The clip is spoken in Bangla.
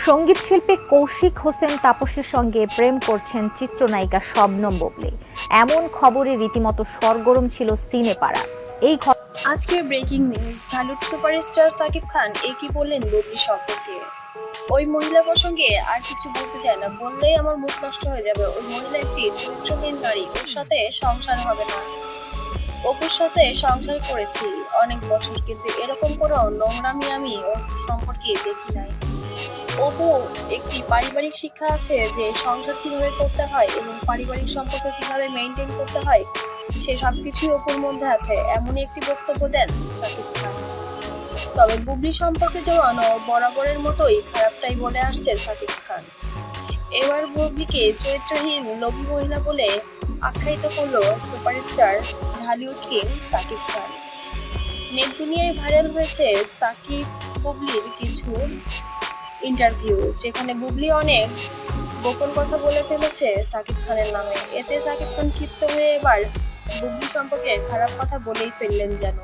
সঙ্গীত শিল্পী কৌশিক হোসেন তাপসের সঙ্গে প্রেম করছেন চিত্রনায়িকা শবনম বুবলী। এমন খবরে রীতিমতো সরগরম ছিল সিনেপাড়া। আজকের breaking news, Dhallywood superstar Shakib Khan একই বললেন বুবলী সম্পর্কে। ওই মহিলা প্রসঙ্গে আর কিছু বলতে চায় না, বললেই আমার মুখ নষ্ট হয়ে যাবে। ওই মহিলা একটি চরিত্রহীন নারী, ওর সাথে সংসার হবে না। অপুর সাথে সংসার করেছি অনেক বছর, কিন্তু এরকম কোনো নোংরামি আমি ওর সম্পর্কে দেখি নাই। অপু একটি পারিবারিক শিক্ষা আছে যে সংসার কিভাবে করতে হয় এবং পারিবারিক সম্পর্ক কিভাবে মেনটেন করতে হয়, সে সবকিছুই অপুর মধ্যে আছে, এমনই একটি বক্তব্য দেন সাকিব খান। তবে বুবলী সম্পর্কে যেমন বরাবরের মতোই খারাপটাই বলে আসছে সাকিব খান। এবার বুবলীকে চরিত্রহীন লোভী মহিলা বলে আখ্যায়িত করলো superstar Dhallywood king Shakib Khan. Net দুনিয়ায় ভাইরাল হয়েছে সাকিব বুবলীর কিছু ইন্টারভিউ, যেখানে বুবলী অনেক গোপন কথা বলে ফেলেছে সাকিব খানের নামে। এতে সাকিব খান ক্ষিপ্ত হয়ে এবার বুবলী সম্পর্কে খারাপ কথা বলেই ফেললেন যেন।